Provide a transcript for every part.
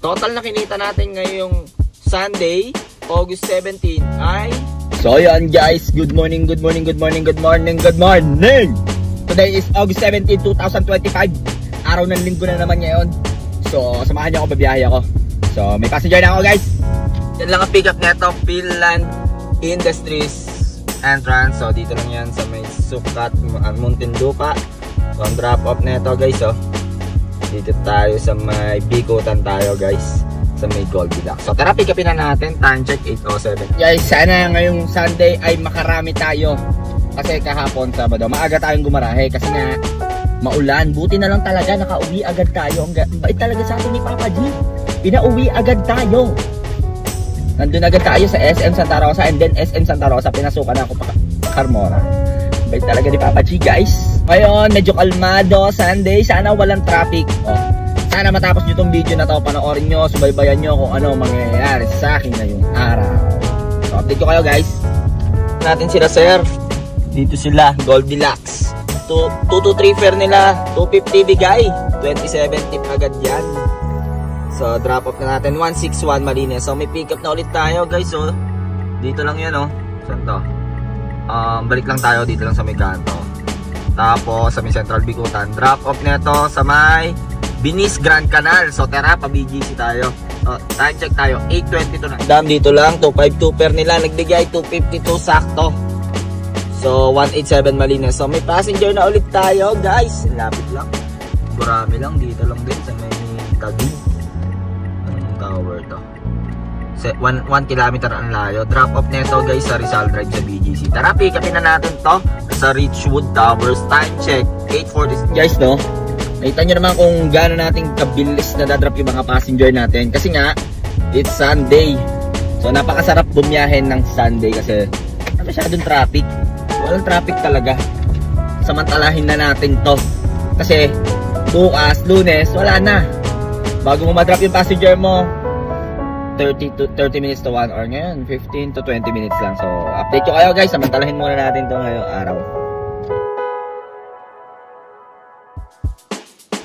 total na kinita natin ngayong Sunday, August 17 ay... So yan guys, good morning. Today is August 17, 2025. Araw ng linggo na naman ngayon. So samahan niyo ako, babiyahe ako. So may passenger na ako guys. Yan lang ang pick up neto, Philland Industries entrance. So dito lang yan sa may Sukat, Muntinlupa. So ang drop off neto guys, oh. Dito tayo sa may Bikutan tayo guys, sa may Goldilocks. So tara, pick upin na natin. Time check 8:07. Guys, sana ngayong Sunday ay makarami tayo. Kasi kahapon Sabado, maaga tayong gumarahe kasi nga maulan. Buti na lang talaga nakauwi agad tayo. Ang bait talaga sa atin ni Papa G. Pinauwi agad tayo. Nandun agad tayo sa SM Santa Rosa, and then SM Santa Rosa pinasukan ako pa Carmora. Bait talaga ni Papa G guys. Ngayon medyo kalmado, Sunday, sana walang traffic. Sana matapos nyo itong video na to, panoorin nyo, subaybayan nyo kung ano mangyayari sa akin ngayong araw. So update ko kayo guys. Natin sila sir. Dito sila, Goldilocks. 2 to 3 fare nila, 250 bigay, 27 tip agad yan. So drop off na natin, 161 Malines. So may pick up na ulit tayo guys. So dito lang yan, oh. Saan to? Balik lang tayo dito lang sa may kanto. Tapos sa may Central Bikutan, drop off neto sa may Binis Grand Canal. So tara, pa BGC tayo. Time check tayo, 8:22 na. Dam dito lang, 252 per nila, nagbigay 252 sakto. So 187 Malines. So may passenger na ulit tayo guys. Lapit lang, marami lang, dito lang din sa may Taguig. Anong tower to? 1 kilometer ang layo. Drop off neto guys sa Rizal Drive sa BGC. Tara, pick upin na natin to sa Richwood Towers. Time check 8:40 guys, no? Nakita nyo naman kung gaano natin kabilis na dadrop yung mga passenger natin. Kasi nga, it's Sunday. So napakasarap bumiyahin ng Sunday kasi masyadong traffic. Walang traffic talaga. Samantalahin na natin to. Kasi bukas, Lunes, wala na. Bago mo madrop yung passenger mo, 30 minutes to 1 hour. Ngayon, 15 to 20 minutes lang. So update ko kayo guys. Samantalahin muna natin to ngayong araw.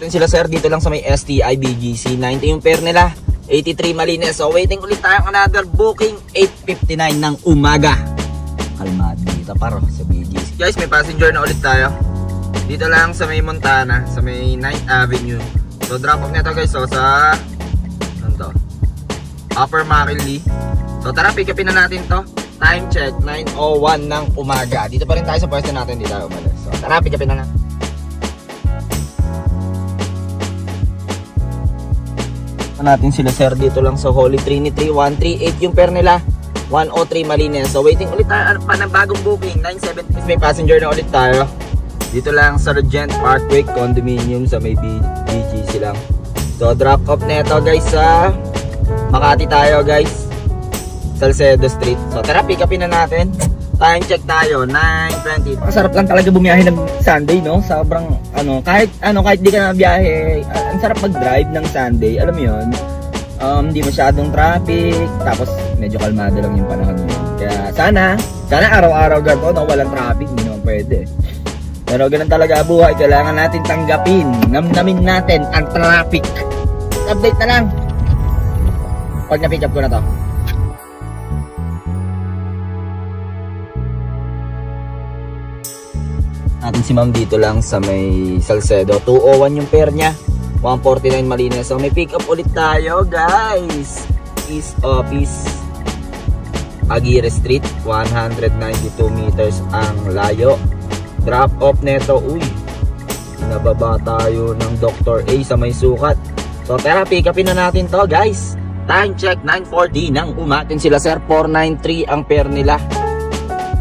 Sila sir dito lang sa may STI BGC. 90 yung pair nila, 83 Malines. So waiting ulit tayong another booking, 8:59 ng umaga. Kalmado dito paro sa BGC. Guys, may passenger na ulit tayo. Dito lang sa may Montana, sa may 9th Avenue. So drop off nito guys, so sa ano to? Upper McKinley. So tara, pick upin na natin to. Time check 9:01 ng umaga. Dito pa rin tayo sa pwesto natin, dito tayo umalis. So tara, pick upin na natin. Natin sila sir dito lang sa Holy Trinity. 138 yung pair nila, 103 Malines. So waiting ulit tayo pa ng bagong booking, 970. May passenger na ulit tayo dito lang sa Regent Parkway Condominium sa may BGC lang. So drop off neto guys sa Makati tayo guys, Salcedo Street. So tara, pick upin na natin. Time check tayo, 9:20. Masarap lang talaga bumiyahe ng Sunday, no? Sobrang kahit di ka na biyahe, ang sarap mag-drive ng Sunday, alam mo 'yon. Hindi masyadong traffic, tapos medyo kalmado lang yung panahon niyo. Kaya sana araw-araw ganito, no, walang traffic, hindi naman pwede. Pero ganun talaga buhay, kailangan natin tanggapin, namnamin natin ang traffic. Update na lang pag na-pick up ko na to. Natin si ma'am dito lang sa may Salcedo, 201 yung pair niya, 149 Malines. So may pick up ulit tayo guys. East Office, Aguirre Street, 192 meters ang layo. Drop off neto, uy, nababa tayo ng Dr. A sa may Sukat. So tara, pick upin na natin to guys. Time check 9:40 ng umatin sila sir, 493 ang pair nila,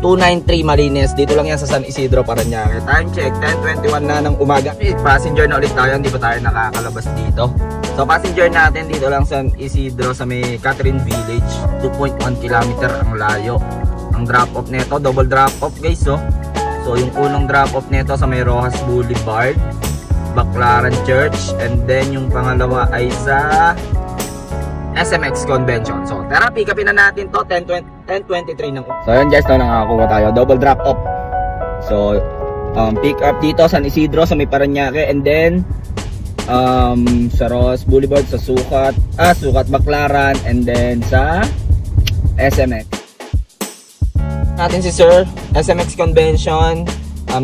293 Malines. Dito lang yan sa San Isidro, Parañaque. Time check 10:21 na ng umaga. Passenger na ulit tayo, hindi pa tayo nakakalabas dito. So passenger natin dito lang San Isidro sa may Catherine Village, 2.1 kilometer ang layo. Ang drop off neto, double drop off guys, oh. So yung unang drop off neto sa may Rojas Boulevard, Baclaran Church, and then yung pangalawa ay sa SMX Convention. So tara, pick upin na natin to, 10:23 ng. So yun guys, nakakuha tayo, double drop off. So pick up dito San Isidro sa may Parañaque, and then Sa Ross Boulevard, sa Sukat Baclaran, and then sa SMX. Natin si Sir, SMX Convention,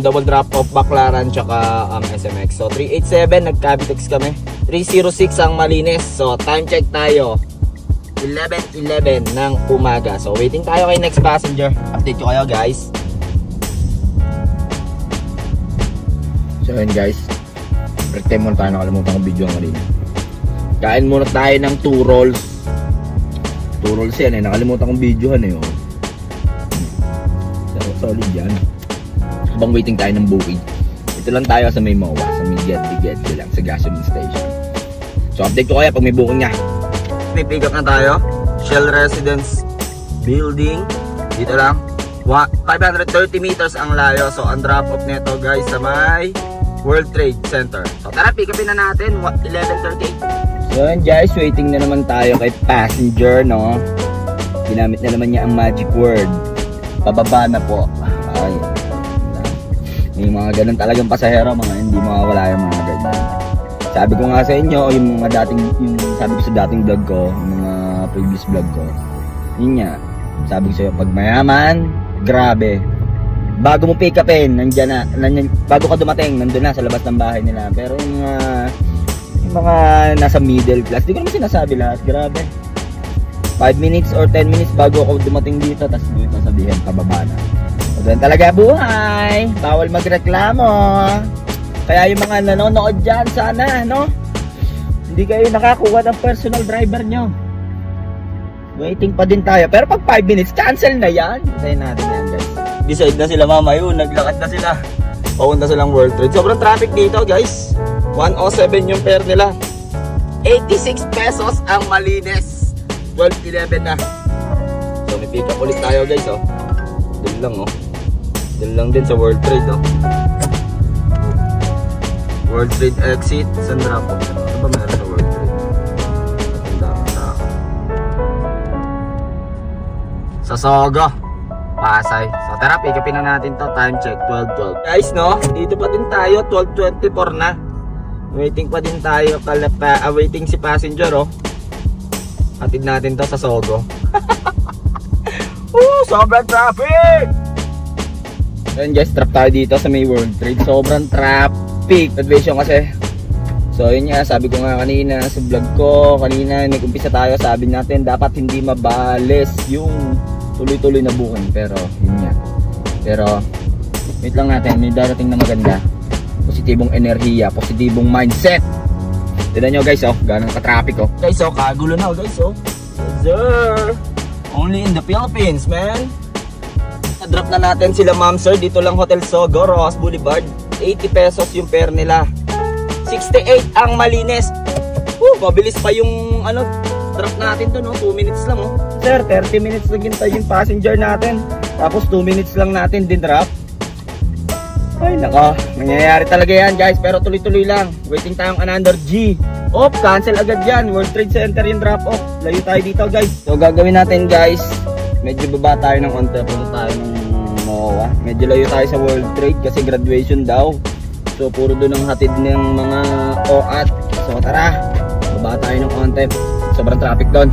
double drop off Baclaran, tsaka SMX. So 387, nag-Cavitex kami. 306 ang Malinis. So time check tayo, 11:11 ng umaga. So waiting tayo kay next passenger. Update ko kayo guys. So yun guys, break time muna tayo, nakalimutan kong video ang kanina. Kain muna tayo ng 2 rolls. 2 rolls yan eh, nakalimutan kong videohan eh. Solid yan. Habang waiting tayo ng booking, ito lang tayo sa may MOA, sa may get lang, sa gasoline station. So update ko kaya pag may booking nga. May pick up na tayo, Shell Residence Building. Dito lang, 530 meters ang layo. So ang drop off nito guys sa may World Trade Center. So tara, pick upin na natin, 11:38. So yun guys, waiting na naman tayo kay passenger, no? Ginamit na naman niya ang magic word, pababa na po. Ay, may mga ganun talagang pasahero, mga hindi mawawala yung mga ganun. Sabi ko nga sa inyo, yung sabi ko sa dating vlog ko, yung mga previous vlog ko, yun nga, sabi ko sa'yo, pag mayaman, grabe. Bago mo pick upin, bago ka dumating, nandun na sa labas ng bahay nila. Pero yung mga nasa middle class, di ko naman sinasabi lahat, grabe. 5 minutes or 10 minutes bago ako dumating dito, tapos dito sabihin, pababa na. So, doon talaga buhay, bawal magreklamo. Kaya yung mga nanonood dyan, sana, no? Hindi kayo nakakuha ng personal driver nyo. Waiting pa din tayo. Pero pag 5 minutes, cancel na yan. Tayo natin yan, guys. Decide na sila mama yun, naglakad na sila. Papunta silang World Trade. Sobrang traffic dito, guys. 107 yung fare nila. 86 pesos ang Malinis. 12:11 na. So may pick up ulit tayo guys, oh. Doon lang, oh. Doon lang din sa World Trade, oh. World Trade exit, saan drop off? Ano ba meron sa World Trade? Ang dami tao. Sa Sogo, Pasay. So tara, pick upin na natin to. Time check, 12:12. Guys, no, dito pa din tayo, 12:24 na. Waiting pa din tayo, waiting si passenger, oh. Hatid natin to sa Sogo. Sobrang traffic! Then guys, trap tayo dito sa may World Trade. Sobrang traffic. Advision kasi. So yun nga, sabi ko nga kanina sa vlog ko, kanina nag-umpisa tayo, sabi natin dapat hindi mabales yung tuloy-tuloy na booking. Pero yun nga. Pero wait lang natin, may darating na maganda. Positibong enerhiya, positibong mindset. Tignan nyo guys, oh, ganang ka-traffic, oh. Guys, oh, kagulo na, guys, oh. Yes, sir. Only in the Philippines, man. Na-drop na natin sila, ma'am, sir. Dito lang Hotel Sogo, Ross Boulevard. 80 pesos yung fare nila. 68 ang Malinis. Mabilis pa yung, drop natin to, no? 2 minutes lang, oh. Sir, 30 minutes lang yung passenger natin. Tapos 2 minutes lang natin din drop. Ay nako, nangyayari talaga yan guys, pero tuloy-tuloy lang. Waiting tayong another G. Cancel agad yan. World Trade Center yung drop off. Layo tayo dito guys. So gagawin natin guys, medyo baba tayo ng onte. Punta tayo ng MOA. Medyo layo tayo sa World Trade kasi graduation daw. So puro doon ang hatid ng mga OAT. So tara, baba tayo ng onte. Sobrang traffic doon.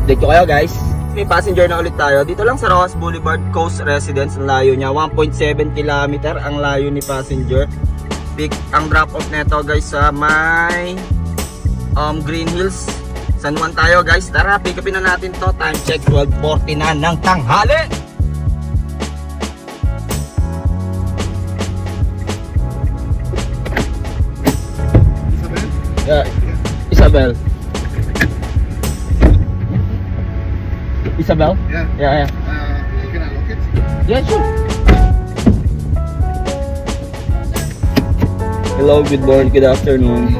Update ko kayo guys. May passenger na ulit tayo. Dito lang sa Ross Boulevard, Coast Residence. Ang layo niya, 1.7 km ang layo ni passenger. Big ang drop off neto guys sa may Green Hills, San Juan tayo guys. Tara, pick upin na natin to. Time check, 12:40 na ng tanghali. Isabel. Isabel? Yeah. You can unlock it? Yeah, sure. Hello, good morning, good afternoon.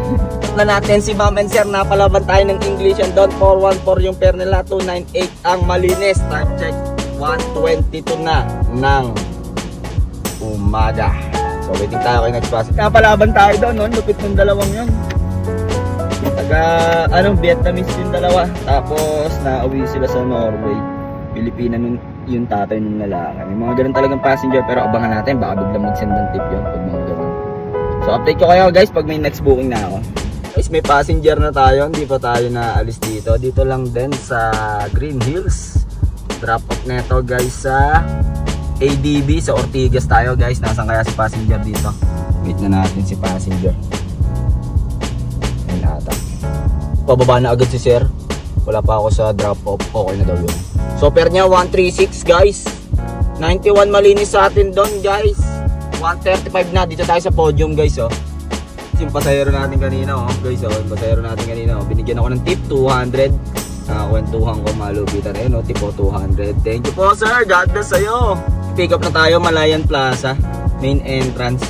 Na natin si Ma'am and Sir, napalaban tayo ng English and down 414 yung pair nila, 298 ang Malinis. Time check, 1:22 na ng umaga. So waiting tayo kay next passenger. Napalaban tayo doon, no? Lupit ng dalawang yun. Vietnamese yung dalawa. Tapos nauwi sila sa Norway. Pilipina yung tatay ng lalaki. May mga ganun talagang passenger, pero abangan natin, baka biglang mag-send ng tip yun pag mga ganun. So update ko kayo guys pag may next booking na ako. Guys, may passenger na tayo. Hindi pa tayo naalis dito. Dito lang din sa Green Hills. Drop off neto guys sa ADB sa Ortigas tayo guys. Nasaan kaya si passenger dito? Wait na natin si passenger. Ayun ata. Pababa na agad si sir. Wala pa ako sa drop off. Okay na daw yun. So pair niya 136 guys. 91 malinis sa atin doon guys. 135 na. Dito tayo sa podium guys oh. Yung pasahero natin kanina oh, guys oh, yung pasahero natin kanina oh, binigyan ako ng tip 200. Kwentuhan ko malubitan eh no, tip 200. Thank you po sir, God bless sa'yo. Pick up na tayo, Malayan Plaza, main entrance.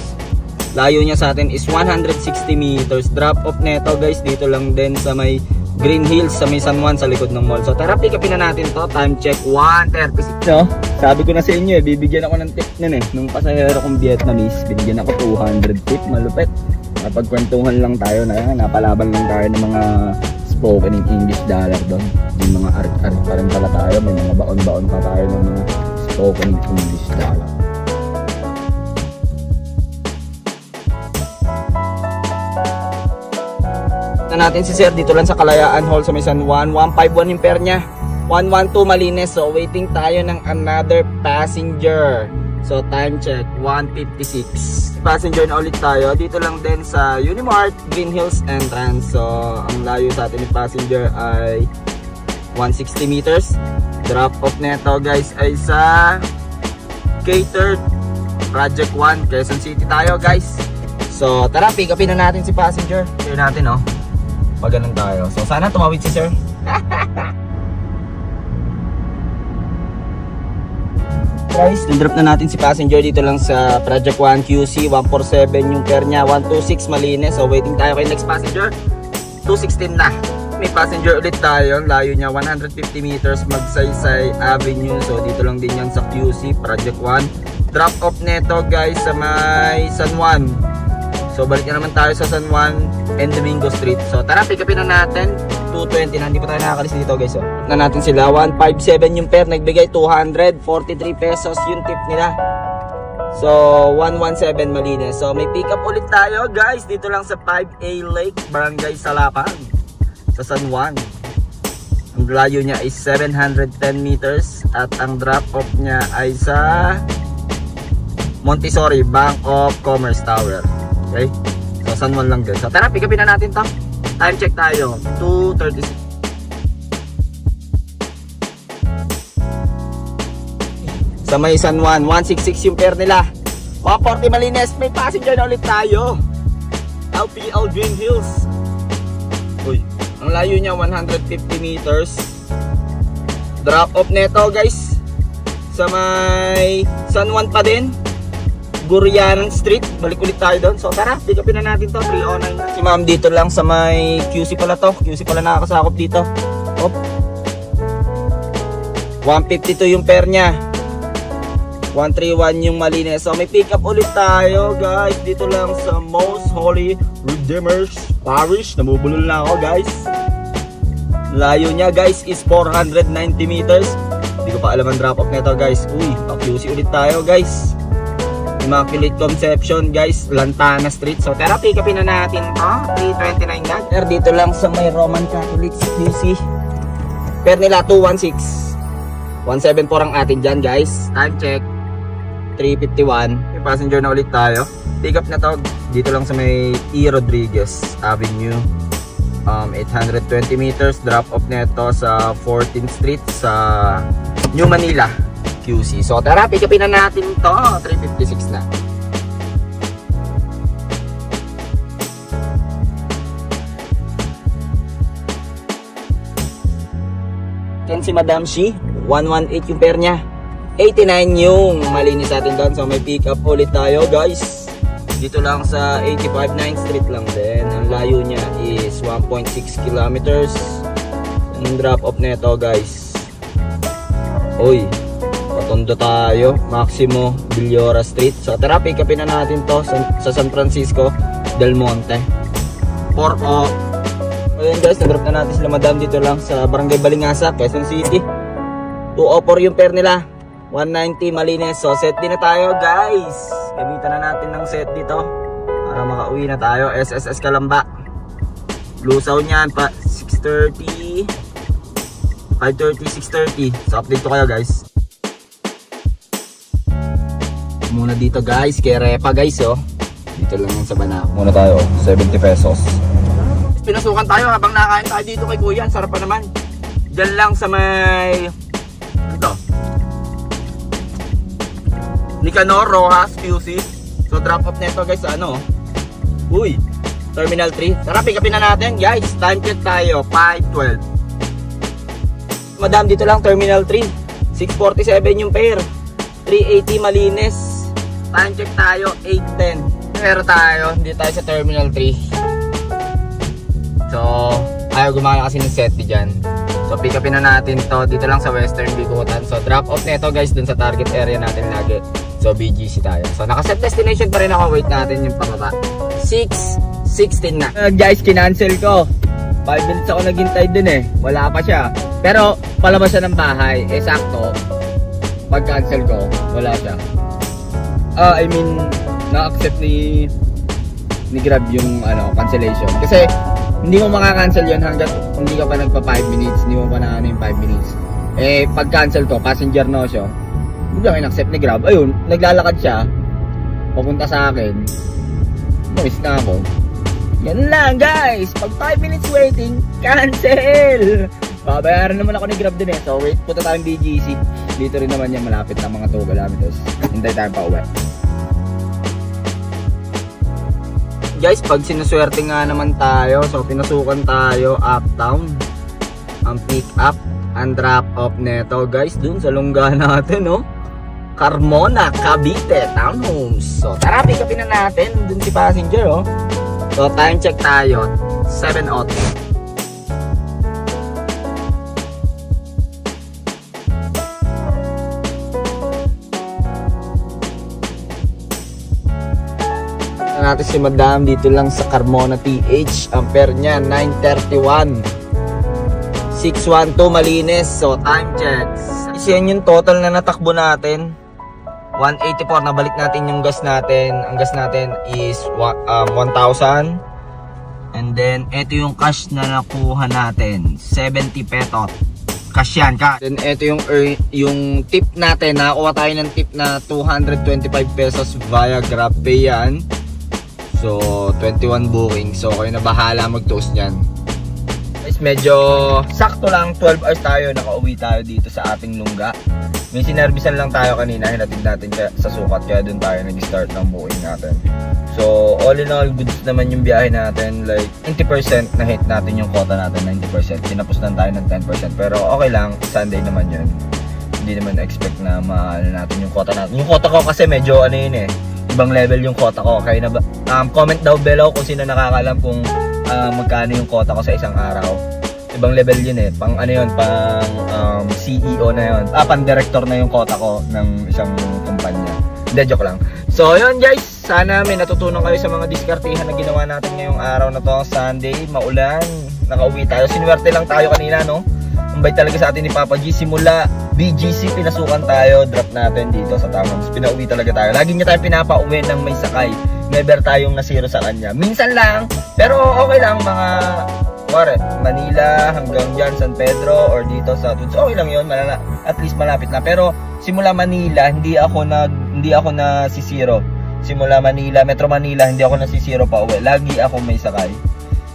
Layo niya sa atin is 160 meters. Drop off neto guys, dito lang din sa may Green Hills, sa may San Juan, sa likod ng mall. So tara, pick upin na natin to. Time check 1:36 no? Sabi ko na sa inyo eh, bibigyan ako ng tip nun eh. Nung pasahero kong Vietnamese, binigyan ako 200 tip, malupit. Napagkwentuhan lang tayo na napalaban lang tayo ng mga spoken in English dollar doon. Yung mga arit-arit pa rin pala tayo. May mga baon-baon pa tayo ng mga spoken in English dollar. Na natin si sir dito lang sa Kalayaan Hall sa may San Juan. 151 yung pair niya. 112 malinis. So waiting tayo ng another passenger. So time check 1:56. Passenger na ulit tayo. Dito lang din sa Unimart Green Hills entrance. So ang layo sa atin ng passenger ay 160 meters. Drop off neto guys ay sa Catered Project 1 Quezon City tayo guys. So tara, pick upin na natin si passenger. Here natin oh. Pag ganun tayo. So sana tumawid si sir. Guys, drop na natin si passenger dito lang sa Project 1 QC. 147 yung pair niya, 126 malinis. So waiting tayo kay next passenger. 216 na. May passenger ulit tayo. Layo niya 150 meters, Magsaysay Avenue. So dito lang din yan sa QC Project 1. Drop off neto guys sa may San Juan. So balik na naman tayo sa San Juan and Domingo Street. So tara, pick upin na natin. 220 na, hindi pa tayo nakakalis dito guys oh. Na natin sila, 157 yung pair, nagbigay 243 pesos yung tip nila. So 117 malinis. So may pick up ulit tayo guys dito lang sa 5A Lake, Barangay Salapag sa San Juan. Ang layo niya ay 710 meters at ang drop off niya ay sa Montessori Bank of Commerce Tower. Okay, so San Juan lang guys. So tara, pick upin na natin to. Time check tayo, 2:36. Sa may San Juan, 166 yung pair nila. 140 malinis, may passenger na ulit tayo. LPL Green Hills. Uy, ang layo niya 150 meters. Drop off neto guys. Sa may San Juan pa din. Gurianan Street, balik ulit tayo doon. So tara, pick upin na natin to. 309 na. Si ma'am dito lang sa may QC pala to. QC pala nakakasakop dito. Op. 152 yung pair niya. 131 yung malinis. So may pick up ulit tayo guys. Dito lang sa Most Holy Redeemers Parish. Namubulol na ako guys. Layo niya guys is 490 meters. Hindi ko pa alam ang drop off nito guys. Uy, pa-QC ulit tayo guys. Immaculate Conception guys, Lantana Street. So tara, pick upin na natin to. 329 na. Dito lang sa may Roman Catholic QC. Pair nila 216. 174 ang atin dyan guys. Time check 3:51. May passenger na ulit tayo. Pick up na to. Dito lang sa may E. Rodriguez Avenue. 820 meters. Drop off neto sa 14th Street sa New Manila QC. So tara, pick upin na natin to. 3:56 na. Then si Madam Shi, 118 yung pair niya. 89 yung malinis natin doon. So may pick up ulit tayo guys. Dito lang sa 85 9th Street lang din. Ang layo niya is 1.6 kilometers. Ang drop off neto guys. Uy, Tondo tayo, Maximo Villora Street. So tara, pick upin na natin to sa San Francisco Del Monte. 4-0. Ayun guys, na-drop na natin sila madam dito lang sa Barangay Balingasa, Quezon City. 204 yung pair nila. 190 malinis. So set din na tayo guys. Gamitan na natin ng set dito para makauwi na tayo. SSS Kalamba. Lusaw niyan pa 6:30, 5:30, 6:30. So update ko kayo guys. Muna dito guys, kay Repa guys oh. Dito lang yan sa Banahaw. Muna tayo, 70 pesos. Pinasukan tayo habang nakain tayo dito kay Kuya. Sarap pa naman. Diyan lang sa may ito Nicanor Rojas QC. So drop off neto guys sa ano. Uy, Terminal 3. Tara, pick upin na natin guys. Time check tayo, 5:12. Madam, dito lang Terminal 3. 647 yung pair. 380 Malines. Time check tayo, 8:10. Pero tayo, hindi tayo sa Terminal 3. So, ayaw gumana kasi ng set dyan. So, pick upin na natin to. Dito lang sa Western Bicutan. So, drop off neto guys dun sa target area natin lagi. So, BGC tayo. So, nakaset destination pa rin ako. Wait natin yung pababa. 6:16 na. Guys, kinancel ko. 5 minutes ako naghintay dun eh. Wala pa siya. Pero, palabas siya ng bahay. Eh, sakto. Pag-cancel ko, wala siya. I mean, na-accept ni Grab yung cancellation. Kasi, hindi mo makakancel yun hanggat hindi ka pa nagpa 5 minutes. Hindi mo pa na yung 5 minutes. Eh, pag-cancel ko, passenger no siya. Biglang in-accept ni Grab. Ayun, naglalakad siya. Papunta sa akin. Miss na ako. Yan lang guys. Pag 5 minutes waiting, cancel. Babayaran naman ako ni Grab din eh. So wait, punta tayong BGC. Dito rin naman yan, malapit na mga 2 kilometers. Hintay tayong pa uwi. Guys, pag sinuswerte nga naman tayo, so pinasukan tayo uptown. Ang pick up, ang drop off neto guys, dun sa lungga natin no. Carmona, Cavite, Townhomes. So tara, pick upin na natin. Dun si passenger oh. So time check tayo, 7:08. Natin si Madam dito lang sa Carmona TH. Ampere niya 931. 612 Malines. So time checks. Kasi yan yung total na natakbo natin. 184. Nabalik natin yung gas natin. Ang gas natin is 1,000. And then ito yung cash na nakuha natin, 70 pesos. Cash yan ka. Then ito yung tip natin. Nakakuha tayo ng tip na 225 pesos via GrabPay yan. So, 21 booking. So, kayo na bahala mag-toast nyan. Guys, medyo sakto lang. 12 hours tayo. Nakauwi tayo dito sa ating lungga. May sinervisan lang tayo kanina. Hinatid natin sa sukat. Kaya dun tayo nag-start ng booking natin. So, all in all, goods naman yung biyahe natin. Like, 90% na hit natin yung quota natin. 90%. Tinapos lang tayo ng 10%. Pero okay lang. Sunday naman yun. Hindi naman expect na mahal natin yung quota natin. Yung quota ko kasi medyo ano yun eh. Ibang level yung quota ko. Kaya na comment down below kung sino nakakalam kung magkano yung quota ko sa isang araw. Ibang level yun eh. Pang ano yun, pang CEO na yun. Pang director na yung quota ko ng isang kumpanya. Hindi, joke lang. So yun guys, sana may natutunan kayo sa mga diskartihan na ginawa natin ngayong araw na to. Sunday, maulan, nakauwi tayo. Sinuwerte lang tayo kanina no. Umbay talaga sa atin ni Papa G. Simula BGC, pinasukan tayo, drop natin dito sa Townhomes. Pinauwi talaga tayo. Lagi niya tayo pinapauwi ng may sakay. Never tayong nasiro sa kanya. Minsan lang, pero okay lang mga Manila hanggang dyan, San Pedro or dito sa Tuds. Okay lang yun, at least malapit na. Pero simula Manila, hindi ako nasisiro. Simula Manila, Metro Manila, hindi ako nasisiro pa uwi. Lagi ako may sakay.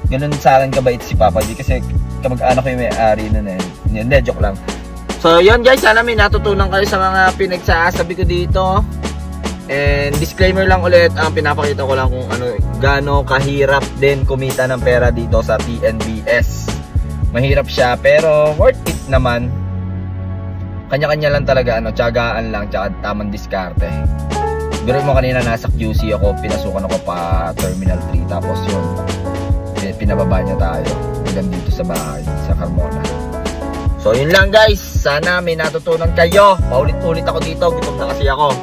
Ganun sa akin kabait si Papa G kasi kamag-anak ko yung may-ari nun eh. Hindi, joke lang. So yun guys, sana may natutunan kayo sa mga pinagsasabi ko dito. And disclaimer lang ulit, pinapakita ko lang kung gaano kahirap din kumita ng pera dito sa TNBS. Mahirap siya pero worth it naman. Kanya-kanya lang talaga, tiyagaan lang, tsaka tamang diskarte. Pero mo kanina nasa QC ako, pinasukan ako pa Terminal 3, tapos yun, pinababa niya tayo hanggang dito sa bahay, sa Carmona. So yun lang guys, sana may natutunan kayo. Paulit-ulit ako dito, gutom na kasi ako.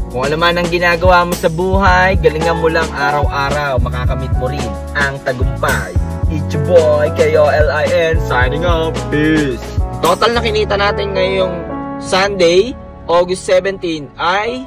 Kung ano man ang ginagawa mo sa buhay, galingan mo lang araw-araw, makakamit mo rin ang tagumpay. It's your boy, KOLIN, signing off. Peace! Total na kinita natin ngayong Sunday, August 17 ay